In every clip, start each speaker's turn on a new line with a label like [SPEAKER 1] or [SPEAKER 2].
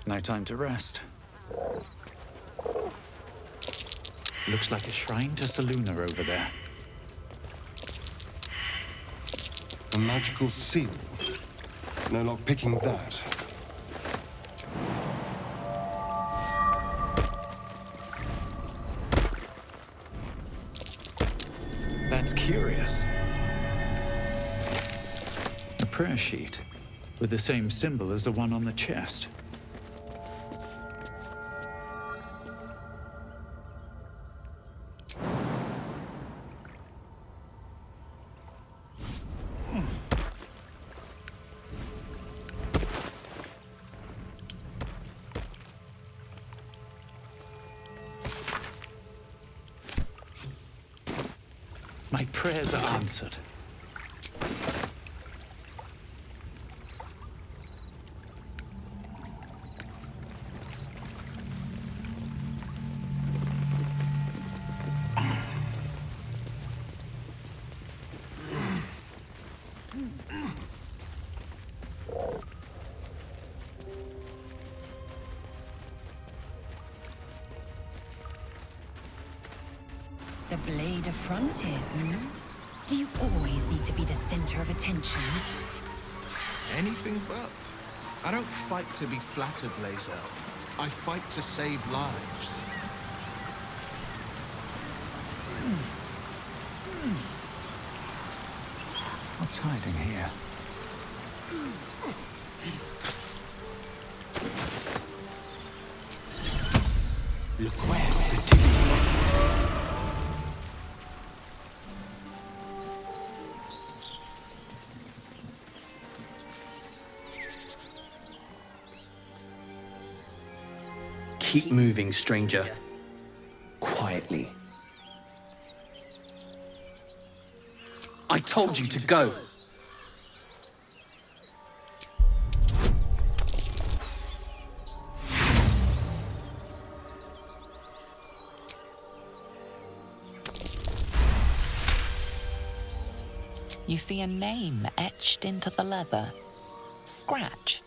[SPEAKER 1] No time to rest. Looks like a shrine to Saluna over there.
[SPEAKER 2] A magical seal. No luck picking that.
[SPEAKER 1] That's curious. A prayer sheet with the same symbol as the one on the chest. My prayers are answered.
[SPEAKER 3] The Blade of Frontiers, Do you always need to be the center of attention?
[SPEAKER 4] Anything but. I don't fight to be flattered, Lae'zel. I fight to save lives.
[SPEAKER 1] What's hiding here?
[SPEAKER 5] Look where sitting.
[SPEAKER 6] Keep moving, stranger. Quietly. I told you to go!
[SPEAKER 7] You see a name etched into the leather. Scratch.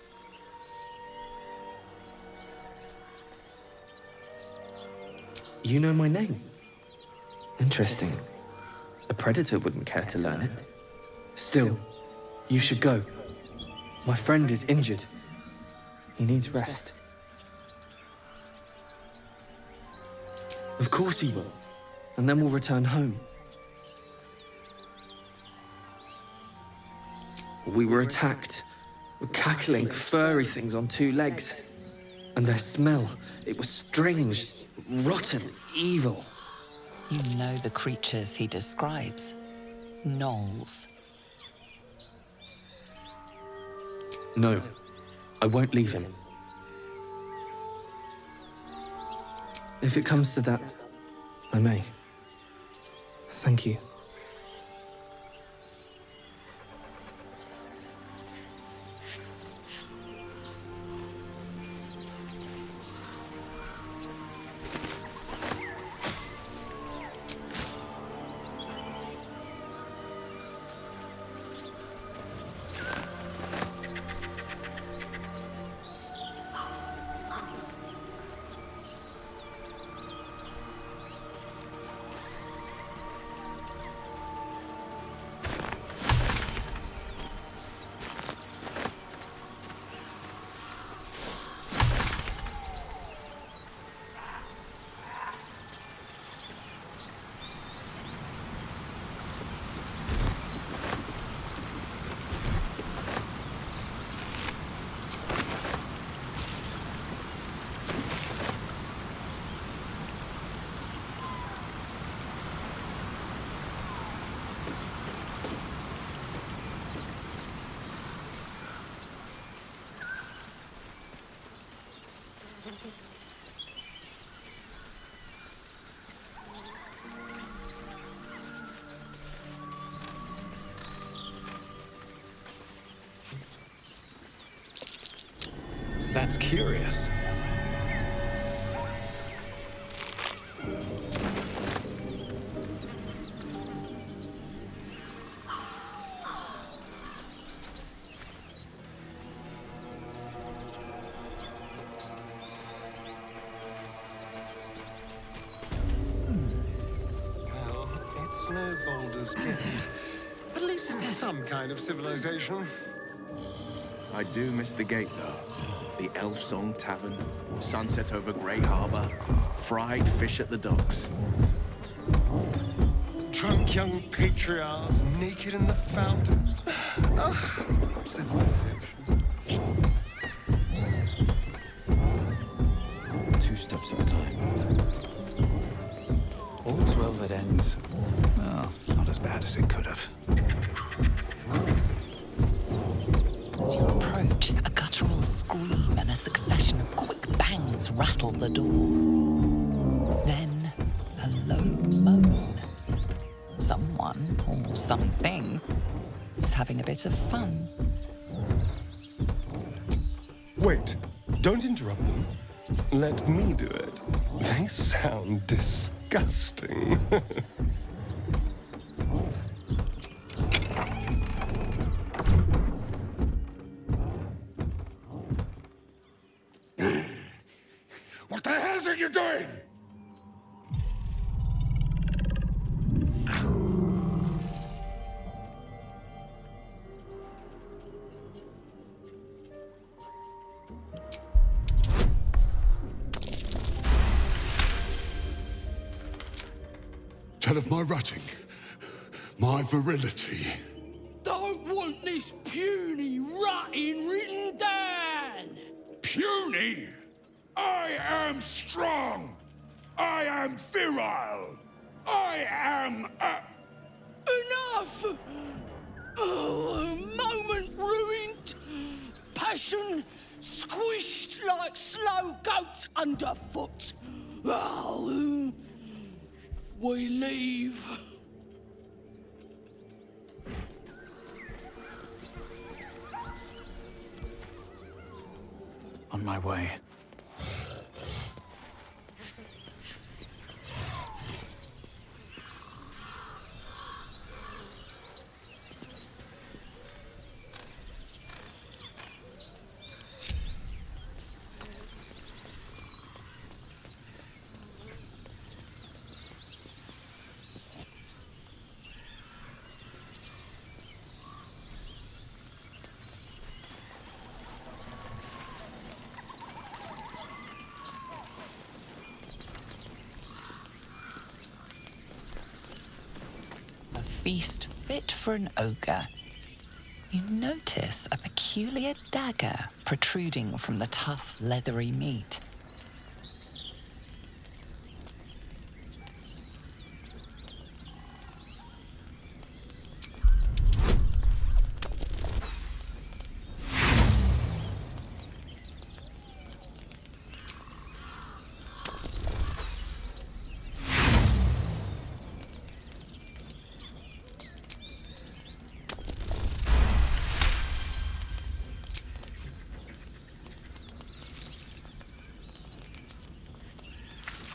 [SPEAKER 6] You know my name? Interesting. A predator wouldn't care to learn it. Still, you should go. My friend is injured. He needs rest. Of course he will. And then we'll return home. We were attacked. Cackling, furry things on two legs. And their smell, it was strange, rotten, evil.
[SPEAKER 7] You know the creatures he describes. Gnolls.
[SPEAKER 6] No, I won't leave him. If it comes to that, I may. Thank you.
[SPEAKER 1] That's curious.
[SPEAKER 2] Baldur's Gate. At least it's some kind of civilization.
[SPEAKER 4] I do miss the gate, though. The Elf Song Tavern, sunset over Grey Harbour, fried fish at the docks.
[SPEAKER 2] Drunk young patriarchs naked in the fountains. Ah, civilization.
[SPEAKER 5] 2 steps at a time. All's well that ends. Well, not as bad as it could have.
[SPEAKER 7] As you approach, a guttural scream and a succession of quick bangs rattle the door. Then, a low moan. Someone, or something, is having a bit of fun.
[SPEAKER 2] Wait, don't interrupt them. Let me do it. They sound disgusting.
[SPEAKER 8] What the hell are you doing? Tell of my rutting, my virility.
[SPEAKER 5] Don't want this puny rotting written down!
[SPEAKER 8] Puny? I am strong. I am virile. I am a...
[SPEAKER 5] Enough! Oh, a moment ruined. Passion squished like slow goats underfoot. Oh, we leave.
[SPEAKER 1] On my way.
[SPEAKER 7] A feast fit for an ogre. You notice a peculiar dagger protruding from the tough, leathery meat.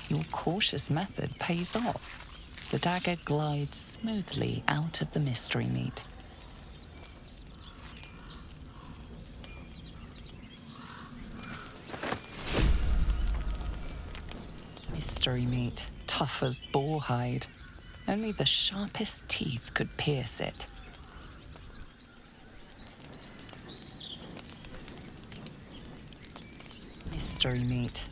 [SPEAKER 7] Your cautious method pays off. The dagger glides smoothly out of the mystery meat. Mystery meat, tough as boar hide. Only the sharpest teeth could pierce it. Mystery meat.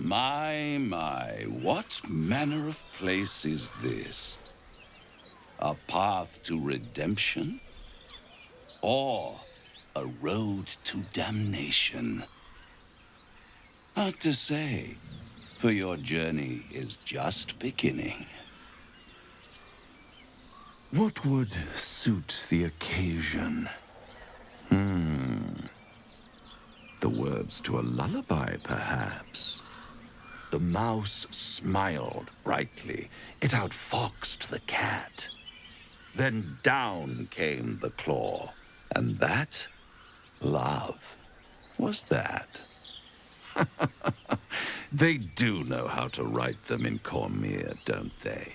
[SPEAKER 9] My, what manner of place is this? A path to redemption? Or a road to damnation? Hard to say, for your journey is just beginning. What would suit the occasion? The words to a lullaby, perhaps. The mouse smiled brightly. It outfoxed the cat. Then down came the claw. And that, love, was that. They do know how to write them in Cormier, don't they?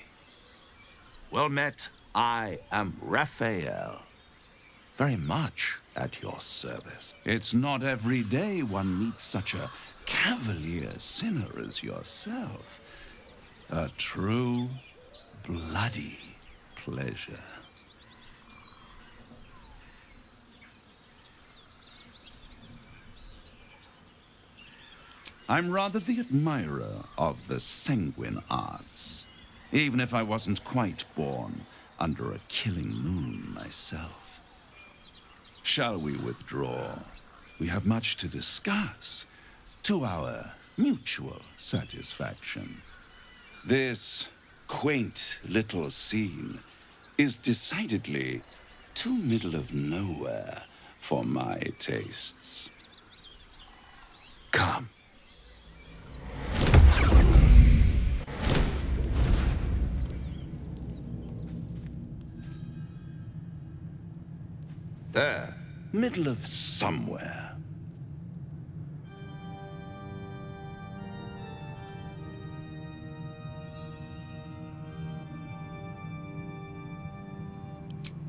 [SPEAKER 9] Well met, I am Raphael. Very much at your service. It's not every day one meets such a cavalier sinner as yourself. A true, bloody pleasure. I'm rather the admirer of the sanguine arts, even if I wasn't quite born under a killing moon myself. Shall we withdraw? We have much to discuss, to our mutual satisfaction. This quaint little scene is decidedly too middle of nowhere for my tastes. Come. There, middle of somewhere.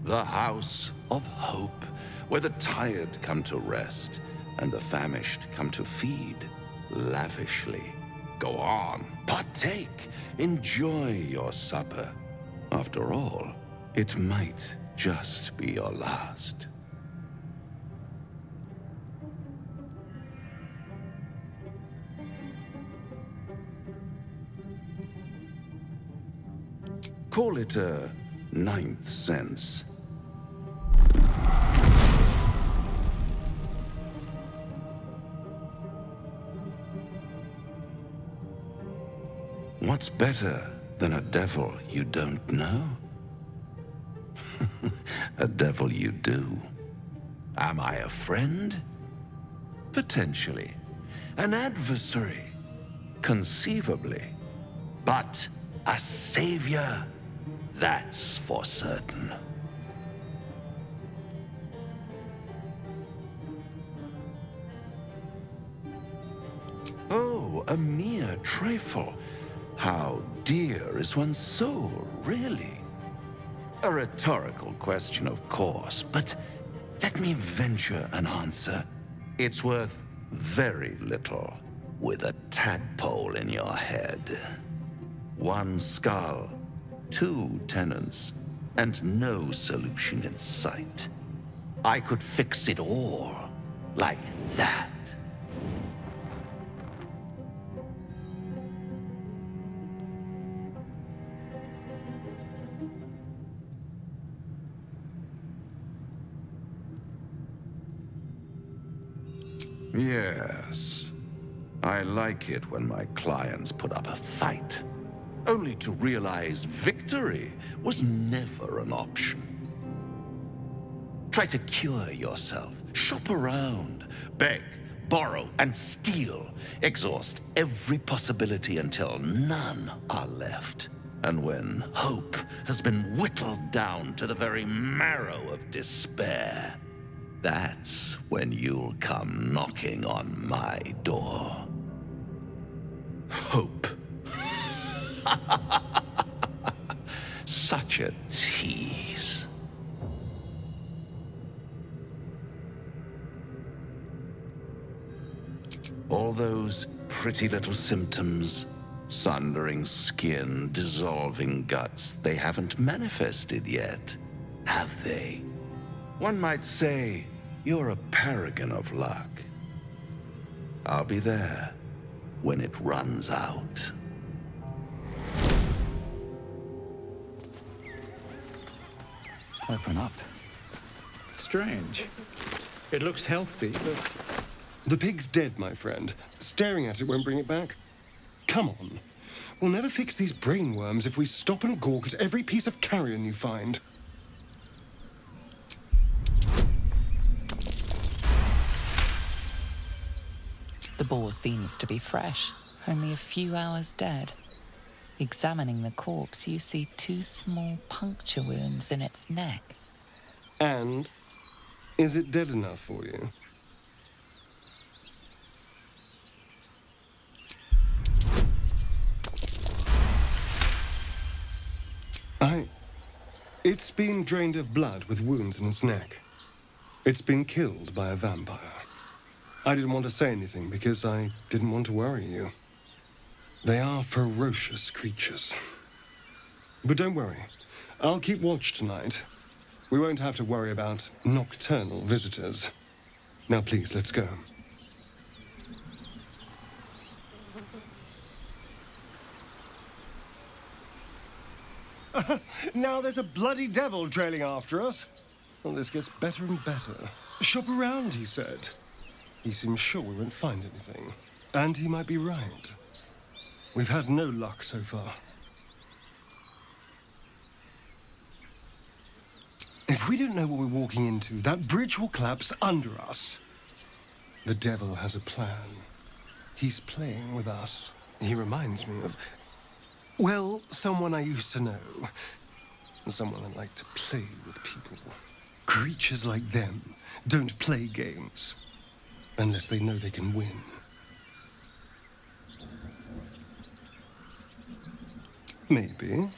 [SPEAKER 9] The house of hope, where the tired come to rest and the famished come to feed lavishly. Go on, partake, enjoy your supper. After all, it might just be your last. Call it a ninth sense. What's better than a devil you don't know? A devil you do. Am I a friend? Potentially. An adversary? Conceivably. But a savior? That's for certain. Oh, a mere trifle. How dear is one's soul, really? A rhetorical question, of course, but let me venture an answer. It's worth very little with a tadpole in your head. One skull, two tenants, and no solution in sight. I could fix it all like that. Yes. I like it when my clients put up a fight, only to realize victory was never an option. Try to cure yourself, shop around, beg, borrow, and steal. Exhaust every possibility until none are left. And when hope has been whittled down to the very marrow of despair, that's when you'll come knocking on my door. Hope. Such a tease. All those pretty little symptoms, sundering skin, dissolving guts, they haven't manifested yet, have they? One might say you're a paragon of luck. I'll be there, when it runs out.
[SPEAKER 1] Open up. Strange. It looks healthy, but...
[SPEAKER 2] The pig's dead, my friend. Staring at it won't bring it back. Come on. We'll never fix these brainworms if we stop and gawk at every piece of carrion you find.
[SPEAKER 7] The boar seems to be fresh, only a few hours dead. Examining the corpse, you see 2 small puncture wounds in its neck.
[SPEAKER 2] And is it dead enough for you? It's been drained of blood with wounds in its neck. It's been killed by a vampire. I didn't want to say anything because I didn't want to worry you. They are ferocious creatures. But don't worry. I'll keep watch tonight. We won't have to worry about nocturnal visitors. Now please, let's go. Now there's a bloody devil trailing after us. Well, this gets better and better. Shop around, he said. He seems sure we won't find anything. And he might be right. We've had no luck so far. If we don't know what we're walking into, that bridge will collapse under us. The devil has a plan. He's playing with us. He reminds me of, well, someone I used to know. Someone that liked to play with people. Creatures like them don't play games unless they know they can win. Maybe.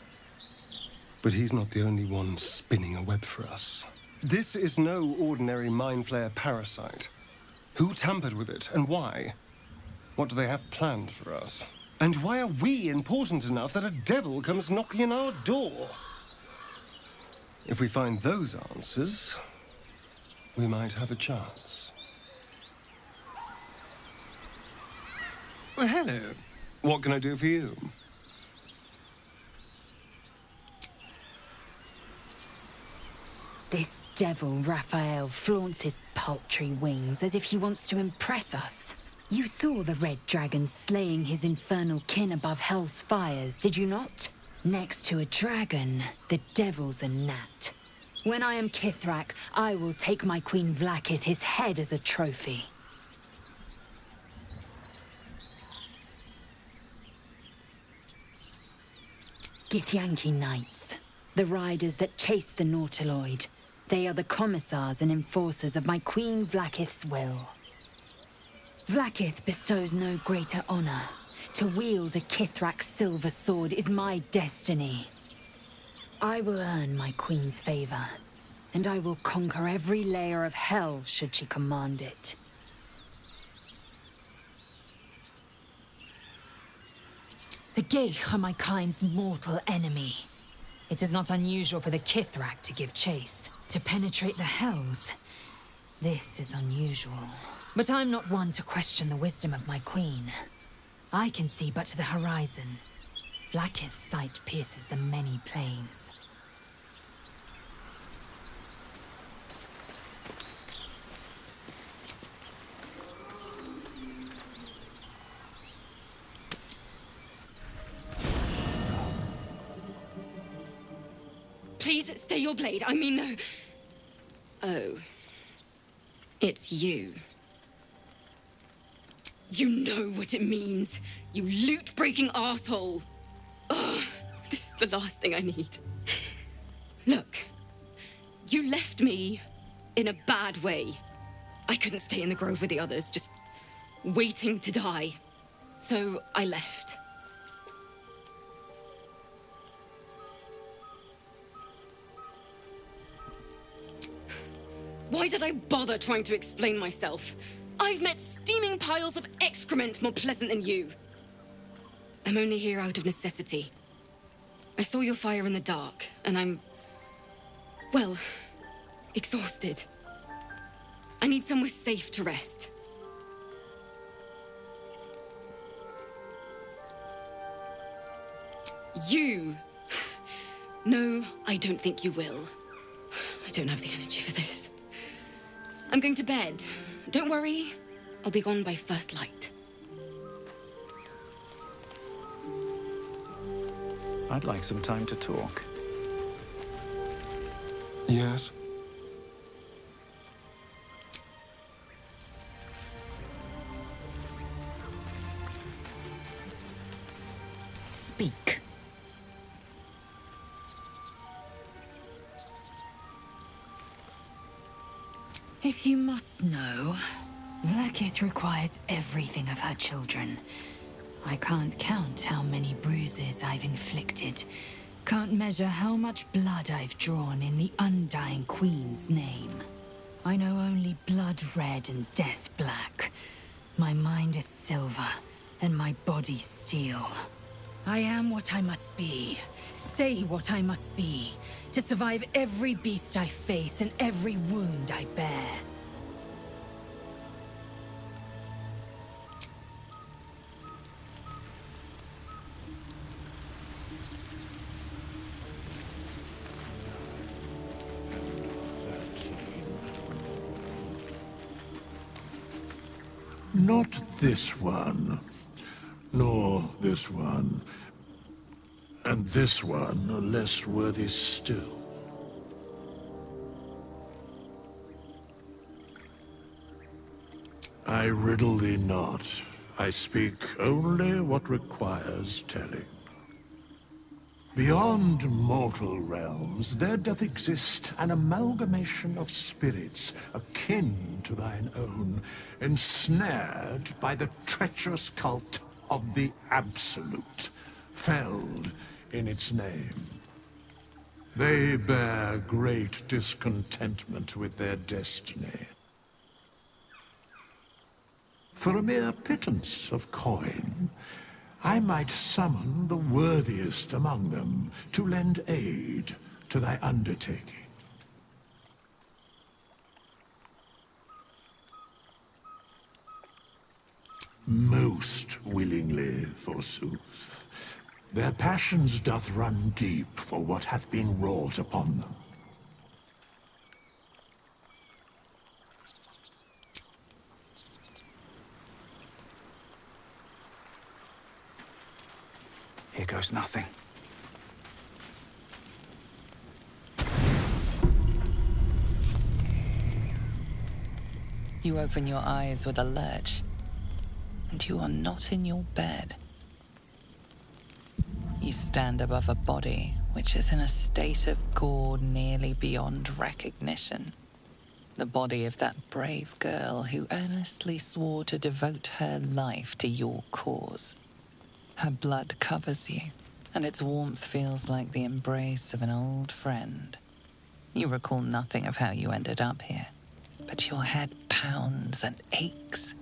[SPEAKER 2] But he's not the only one spinning a web for us. This is no ordinary mind flayer parasite. Who tampered with it, and why? What do they have planned for us? And why are we important enough that a devil comes knocking on our door? If we find those answers, we might have a chance. Well, hello. What can I do for you?
[SPEAKER 3] This devil Raphael flaunts his paltry wings as if he wants to impress us. You saw the red dragon slaying his infernal kin above hell's fires, did you not? Next to a dragon, the devil's a gnat. When I am Kithrak, I will take my Queen Vlaakith his head as a trophy. Githyanki Knights, the riders that chase the Nautiloid. They are the commissars and enforcers of my Queen Vlaakith's will. Vlaakith bestows no greater honor. To wield a Kithrak's silver sword is my destiny. I will earn my queen's favor, and I will conquer every layer of hell should she command it. The Geich are my kind's mortal enemy. It is not unusual for the Kithrak to give chase, to penetrate the hells. This is unusual. But I'm not one to question the wisdom of my queen. I can see but to the horizon. Vlaakith's sight pierces the many planes.
[SPEAKER 10] Please stay your blade. I mean, no. Oh. It's you. You know what it means. You loot-breaking asshole. Ugh, this is the last thing I need. Look, you left me in a bad way. I couldn't stay in the grove with the others, just waiting to die. So I left. Why did I bother trying to explain myself? I've met steaming piles of excrement more pleasant than you. I'm only here out of necessity. I saw your fire in the dark, and I'm... well, exhausted. I need somewhere safe to rest. You! No, I don't think you will. I don't have the energy for this. I'm going to bed. Don't worry, I'll be gone by first light.
[SPEAKER 5] I'd like some time to talk.
[SPEAKER 2] Yes?
[SPEAKER 3] Speak. If you must know, Vlaakith requires everything of her children. I can't count how many bruises I've inflicted. Can't measure how much blood I've drawn in the undying Queen's name. I know only blood red and death black. My mind is silver, and my body steel. I am what I must be. Say what I must be. To survive every beast I face and every wound I bear.
[SPEAKER 8] Not this one, nor this one, and this one are less worthy still. I riddle thee not. I speak only what requires telling. Beyond mortal realms, there doth exist an amalgamation of spirits akin to thine own, ensnared by the treacherous cult of the Absolute, felled in its name. They bear great discontentment with their destiny. For a mere pittance of coin, I might summon the worthiest among them to lend aid to thy undertaking. Most willingly, forsooth. Their passions doth run deep for what hath been wrought upon them.
[SPEAKER 5] Here goes nothing.
[SPEAKER 7] You open your eyes with a lurch, and you are not in your bed. You stand above a body which is in a state of gore nearly beyond recognition. The body of that brave girl who earnestly swore to devote her life to your cause. Her blood covers you, and its warmth feels like the embrace of an old friend. You recall nothing of how you ended up here, but your head pounds and aches.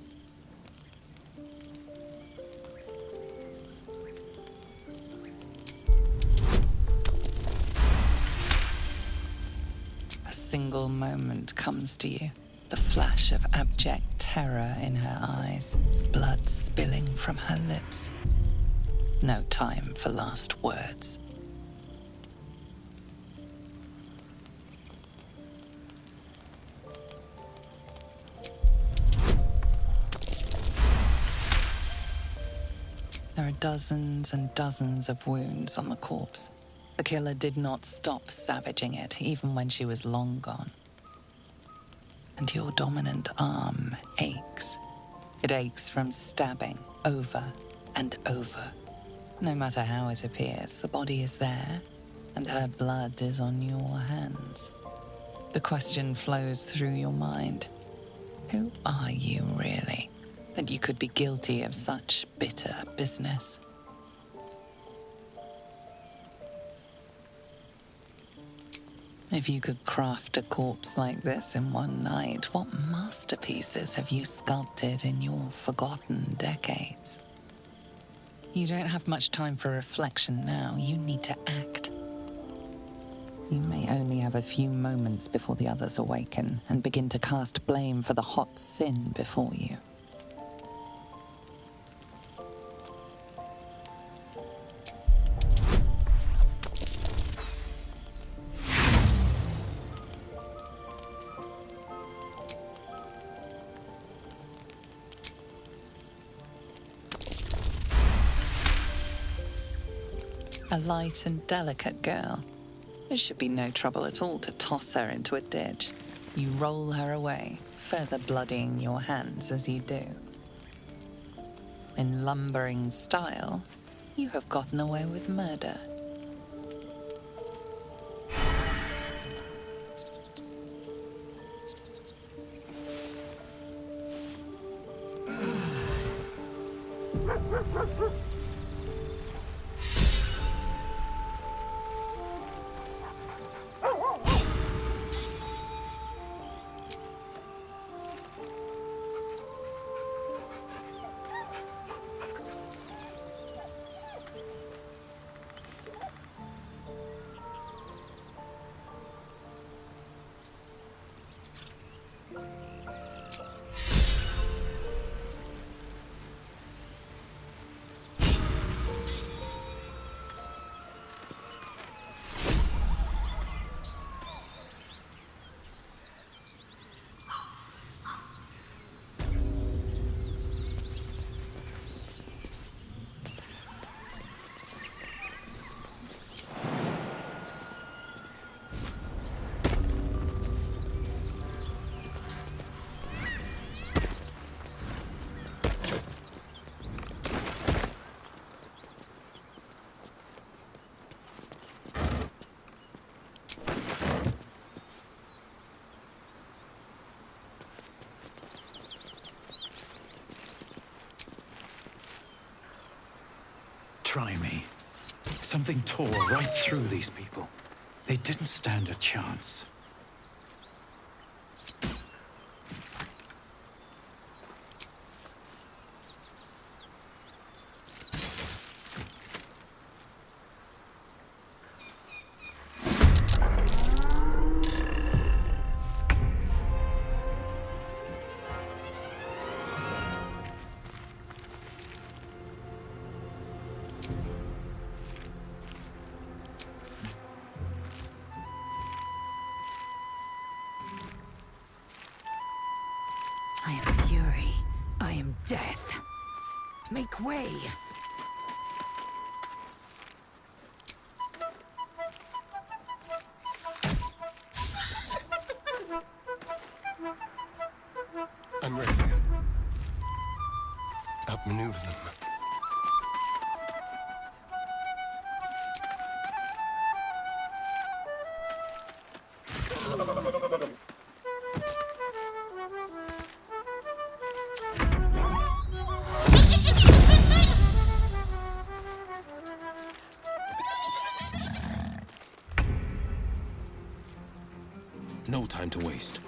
[SPEAKER 7] A single moment comes to you, the flash of abject terror in her eyes, blood spilling from her lips. No time for last words. There are dozens and dozens of wounds on the corpse. The killer did not stop savaging it, even when she was long gone. And your dominant arm aches. It aches from stabbing over and over. No matter how it appears, the body is there, and her blood is on your hands. The question flows through your mind. Who are you, really, that you could be guilty of such bitter business? If you could craft a corpse like this in one night, what masterpieces have you sculpted in your forgotten decades? You don't have much time for reflection now. You need to act. You may only have a few moments before the others awaken and begin to cast blame for the hot sin before you. A light and delicate girl. It should be no trouble at all to toss her into a ditch. You roll her away, further bloodying your hands as you do. In lumbering style, you have gotten away with murder.
[SPEAKER 1] Try me. Something tore right through these people. They didn't stand a chance.
[SPEAKER 3] I am fury. I am death. Make way.
[SPEAKER 2] I'm ready. Outmaneuver them.
[SPEAKER 4] No time to waste.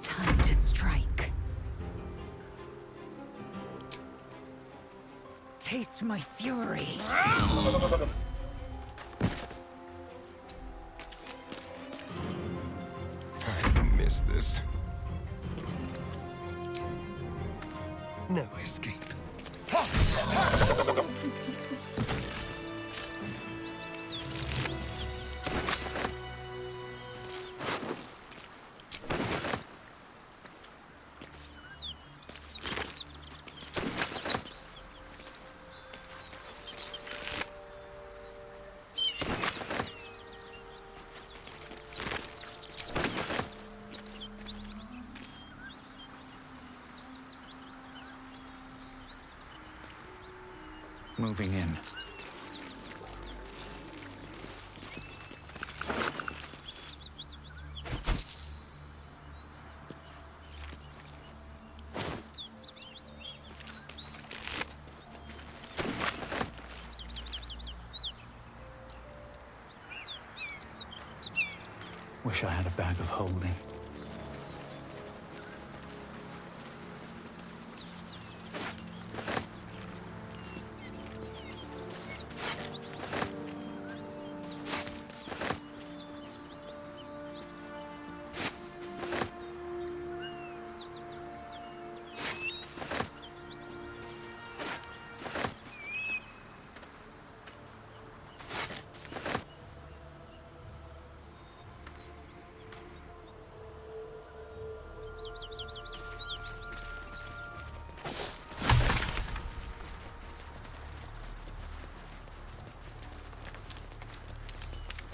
[SPEAKER 3] Time to strike. Taste my fury.
[SPEAKER 2] I've missed this. No escape.
[SPEAKER 1] Moving in. Wish I had a bag of holding.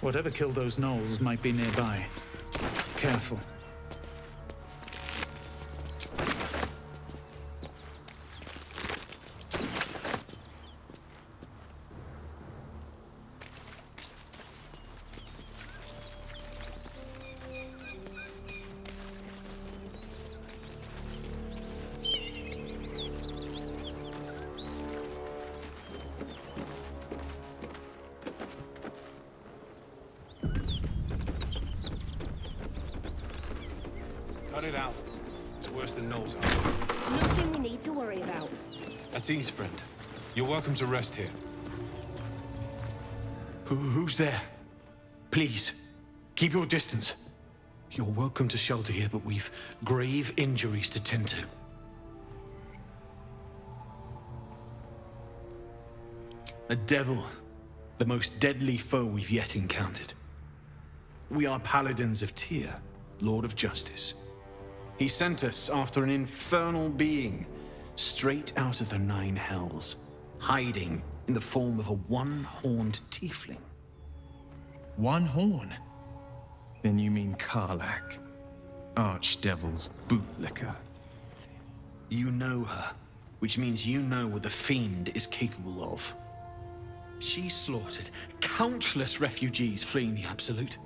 [SPEAKER 1] Whatever killed those gnolls might be nearby. Careful.
[SPEAKER 11] Cut it out. It's worse than gnolls.
[SPEAKER 12] Nothing we need to worry about.
[SPEAKER 11] At ease, friend. You're welcome to rest here. Who's there? Please, keep your distance. You're welcome to shelter here, but we've grave injuries to tend to. A devil, the most deadly foe we've yet encountered. We are paladins of Tyr, Lord of Justice. He sent us after an infernal being, straight out of the Nine Hells, hiding in the form of a one-horned tiefling.
[SPEAKER 13] One horn? Then you mean Karlach, Archdevil's bootlicker.
[SPEAKER 11] You know her, which means you know what the Fiend is capable of. She slaughtered countless refugees fleeing the Absolute.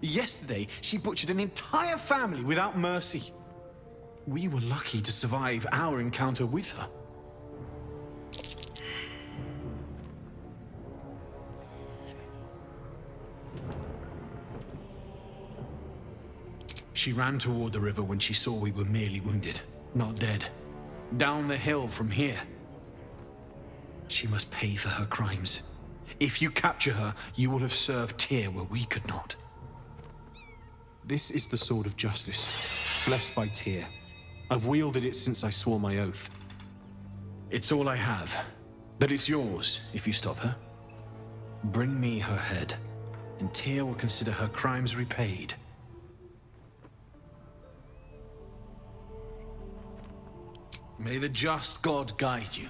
[SPEAKER 11] Yesterday, she butchered an entire family without mercy. We were lucky to survive our encounter with her. She ran toward the river when she saw we were merely wounded, not dead. Down the hill from here. She must pay for her crimes. If you capture her, you will have served Tyr where we could not. This is the sword of justice, blessed by Tyr. I've wielded it since I swore my oath. It's all I have, but it's yours if you stop her. Bring me her head, and Tyr will consider her crimes repaid. May the just God guide you.